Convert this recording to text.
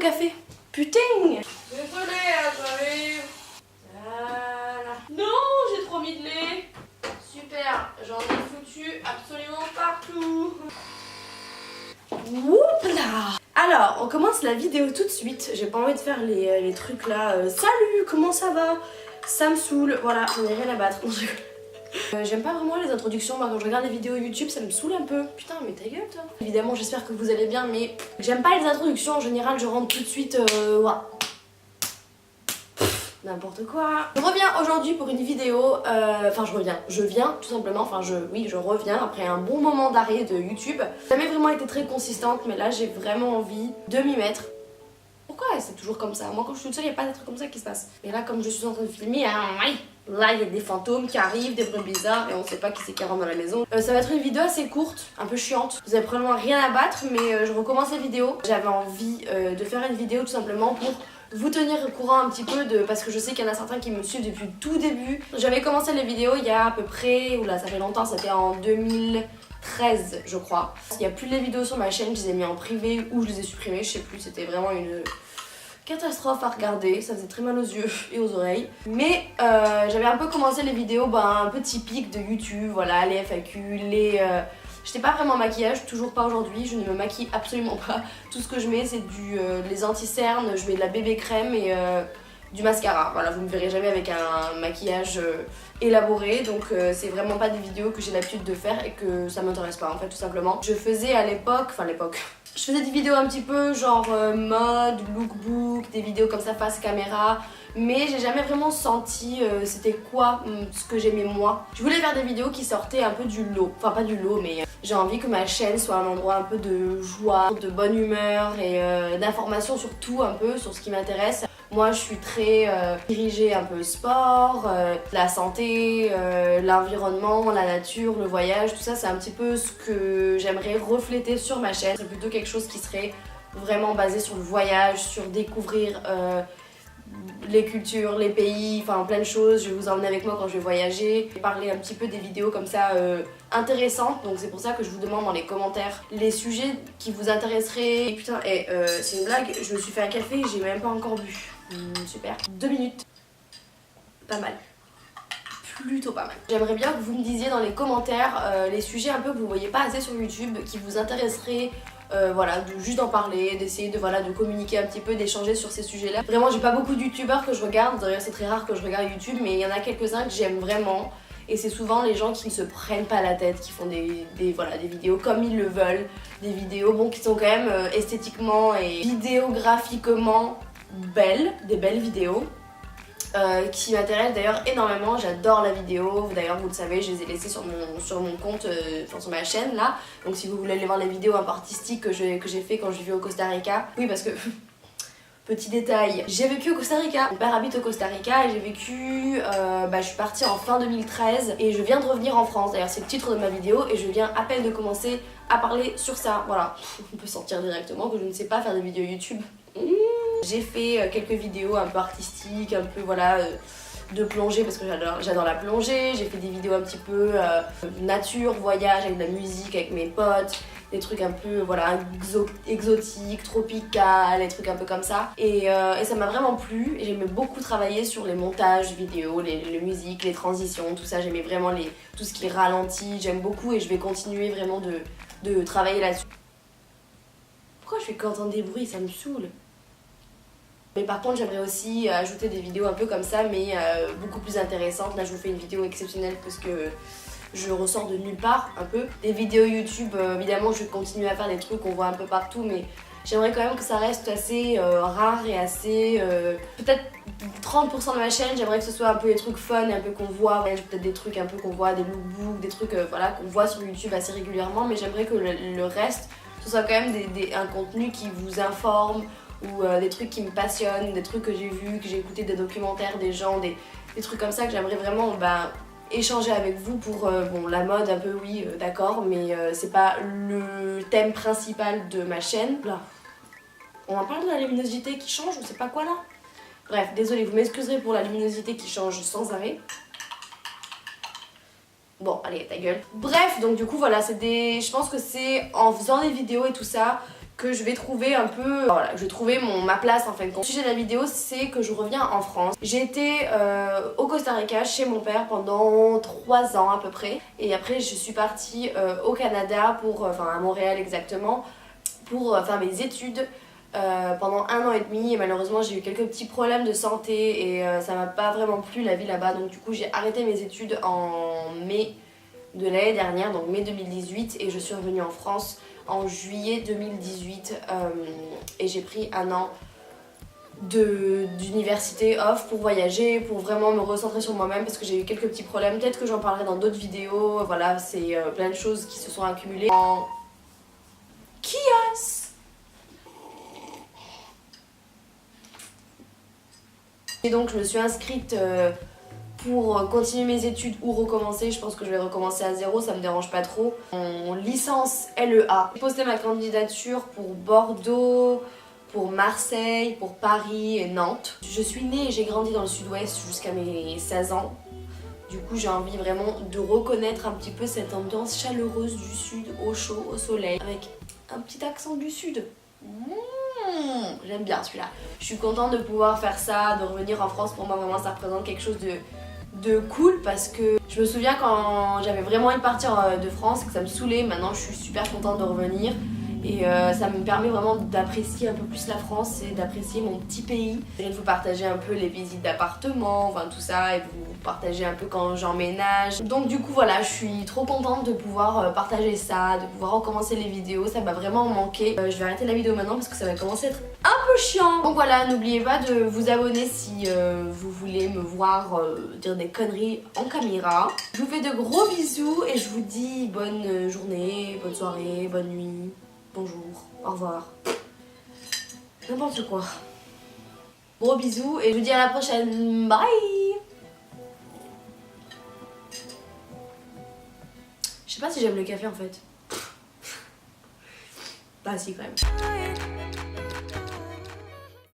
café. Putain. Désolée, j'arrive. Voilà. Non, j'ai trop mis de lait. Super, j'en ai foutu absolument partout. Woupla. Alors, on commence la vidéo tout de suite. J'ai pas envie de faire les trucs là. Salut, comment ça va? Ça me saoule. Voilà, j'en ai rien à battre. J'aime pas vraiment les introductions. Moi, quand je regarde les vidéos YouTube, ça me saoule un peu. Putain, mais ta gueule, toi. Évidemment, j'espère que vous allez bien, mais j'aime pas les introductions. En général, je rentre tout de suite. Voilà. N'importe quoi. Je reviens aujourd'hui pour une vidéo, enfin je viens tout simplement, oui je reviens après un bon moment d'arrêt de YouTube. J'ai jamais vraiment été très consistante, mais là j'ai vraiment envie de m'y mettre. Pourquoi c'est toujours comme ça? Moi quand je suis toute seule, il n'y a pas des trucs comme ça qui se passent. Et là comme je suis en train de filmer, là il y a des fantômes qui arrivent, des bruits bizarres et on sait pas qui c'est qui rentre dans la maison. Ça va être une vidéo assez courte, un peu chiante. Vous avez probablement rien à battre, mais je recommence la vidéo. J'avais envie de faire une vidéo tout simplement pour vous tenir au courant un petit peu parce que je sais qu'il y en a certains qui me suivent depuis le tout début. J'avais commencé les vidéos il y a à peu près, oula ça fait longtemps, c'était en 2013 je crois. Il n'y a plus les vidéos sur ma chaîne, je les ai mis en privé ou je les ai supprimées, je sais plus, c'était vraiment une catastrophe à regarder, ça faisait très mal aux yeux et aux oreilles. Mais j'avais un peu commencé les vidéos un peu typiques de YouTube, voilà, les FAQ, j'étais pas vraiment maquillage, toujours pas aujourd'hui, je ne me maquille absolument pas. Tout ce que je mets c'est les anti-cernes, je mets de la bébé crème et du mascara. Voilà, vous me verrez jamais avec un maquillage élaboré, donc c'est vraiment pas des vidéos que j'ai l'habitude de faire et que ça m'intéresse pas en fait tout simplement. Je faisais à l'époque, je faisais des vidéos un petit peu genre mode, lookbook, des vidéos comme ça face caméra. Mais j'ai jamais vraiment senti c'était quoi ce que j'aimais moi. Je voulais faire des vidéos qui sortaient un peu du lot. Enfin pas du lot mais j'ai envie que ma chaîne soit un endroit un peu de joie, de bonne humeur et d'information sur tout un peu, sur ce qui m'intéresse. Moi je suis très dirigée un peu sport, la santé, l'environnement, la nature, le voyage, tout ça c'est un petit peu ce que j'aimerais refléter sur ma chaîne. C'est plutôt quelque chose qui serait vraiment basé sur le voyage, sur découvrir les cultures, les pays, enfin plein de choses. Je vais vous emmener avec moi quand je vais voyager, parler un petit peu des vidéos comme ça intéressantes. Donc c'est pour ça que je vous demande dans les commentaires les sujets qui vous intéresseraient. Et putain, c'est une blague, je me suis fait un café et j'ai même pas encore bu. Super. 2 minutes. Pas mal. Plutôt pas mal. J'aimerais bien que vous me disiez dans les commentaires les sujets un peu que vous voyez pas assez sur YouTube, qui vous intéresseraient. Voilà, juste d'en parler, d'essayer de communiquer un petit peu, d'échanger sur ces sujets-là. Vraiment, j'ai pas beaucoup de youtubeurs que je regarde, d'ailleurs c'est très rare que je regarde YouTube, mais il y en a quelques-uns que j'aime vraiment. Et c'est souvent les gens qui ne se prennent pas la tête, qui font des vidéos comme ils le veulent, des vidéos qui sont quand même esthétiquement et vidéographiquement belles, des belles vidéos. Qui m'intéresse d'ailleurs énormément, j'adore la vidéo, d'ailleurs vous le savez, je les ai laissées sur mon compte, sur ma chaîne là, donc si vous voulez aller voir les vidéos un peu artistiques que j'ai fait quand je vivais au Costa Rica, oui parce que, petit détail, j'ai vécu au Costa Rica, mon père habite au Costa Rica et j'ai vécu, je suis partie en fin 2013 et je viens de revenir en France, d'ailleurs c'est le titre de ma vidéo et je viens à peine de commencer à parler sur ça, voilà, on peut sentir directement que je ne sais pas faire des vidéos YouTube. J'ai fait quelques vidéos un peu artistiques, un peu de plongée parce que j'adore la plongée. J'ai fait des vidéos un petit peu nature, voyage avec de la musique, avec mes potes. Des trucs un peu exotiques, tropicales, des trucs un peu comme ça. Et ça m'a vraiment plu et j'aimais beaucoup travailler sur les montages vidéo, les musiques, les transitions, tout ça. J'aimais vraiment tout ce qui est ralenti, j'aime beaucoup et je vais continuer vraiment de travailler là-dessus. Pourquoi je fais qu'entendre des bruits? Ça me saoule. Mais par contre j'aimerais aussi ajouter des vidéos un peu comme ça mais beaucoup plus intéressantes. Là je vous fais une vidéo exceptionnelle parce que je ressors de nulle part un peu. Des vidéos YouTube, évidemment je vais continuer à faire des trucs qu'on voit un peu partout mais j'aimerais quand même que ça reste assez rare et assez... peut-être 30% de ma chaîne, j'aimerais que ce soit un peu des trucs fun, un peu qu'on voit, peut-être des trucs un peu qu'on voit, des lookbooks, des trucs qu'on voit sur YouTube assez régulièrement, mais j'aimerais que le reste ce soit quand même un contenu qui vous informe, ou des trucs qui me passionnent, des trucs que j'ai vus, que j'ai écouté, des documentaires des gens, des trucs comme ça que j'aimerais vraiment échanger avec vous pour la mode un peu oui d'accord mais c'est pas le thème principal de ma chaîne. Là, on en parle de la luminosité qui change ou c'est pas quoi là. Bref, désolée, vous m'excuserez pour la luminosité qui change sans arrêt. Bon, allez, ta gueule. Bref, donc du coup voilà, je pense que c'est en faisant des vidéos et tout ça que je vais trouver un peu... Voilà, je vais trouver ma place en fin de compte. Le sujet de la vidéo, c'est que je reviens en France. J'ai été au Costa Rica chez mon père pendant 3 ans à peu près. Et après, je suis partie au Canada, enfin à Montréal exactement, pour faire mes études. Pendant 1 an et demi, et malheureusement j'ai eu quelques petits problèmes de santé et ça m'a pas vraiment plu la vie là-bas, donc du coup j'ai arrêté mes études en mai de l'année dernière, donc mai 2018, et je suis revenue en France en juillet 2018 et j'ai pris 1 an d'université off pour voyager, pour vraiment me recentrer sur moi-même parce que j'ai eu quelques petits problèmes, peut-être que j'en parlerai dans d'autres vidéos, voilà, c'est plein de choses qui se sont accumulées en Kias. Et donc je me suis inscrite pour continuer mes études ou recommencer. Je pense que je vais recommencer à zéro, ça me dérange pas trop. En licence LEA. J'ai posté ma candidature pour Bordeaux, pour Marseille, pour Paris et Nantes. Je suis née et j'ai grandi dans le sud-ouest jusqu'à mes 16 ans. Du coup j'ai envie vraiment de reconnaître un petit peu cette ambiance chaleureuse du sud, au chaud, au soleil, avec un petit accent du sud. J'aime bien celui-là. Je suis contente de pouvoir faire ça, de revenir en France. Pour moi vraiment ça représente quelque chose de cool parce que je me souviens quand j'avais vraiment envie de partir de France, que ça me saoulait. Maintenant je suis super contente de revenir et ça me permet vraiment d'apprécier un peu plus la France et d'apprécier mon petit pays. Je vais vous partager un peu les visites d'appartements, enfin tout ça, et vous partager un peu quand j'emménage. Donc du coup voilà, je suis trop contente de pouvoir partager ça, de pouvoir recommencer les vidéos, ça m'a vraiment manqué. Je vais arrêter la vidéo maintenant parce que ça va commencer à être un peu chiant. Donc voilà, n'oubliez pas de vous abonner si vous voulez me voir dire des conneries en caméra. Je vous fais de gros bisous et je vous dis bonne journée, bonne soirée, bonne nuit, bonjour, au revoir, n'importe quoi. Gros bisous et je vous dis à la prochaine, bye. Je sais pas si j'aime le café en fait. Bah si quand même.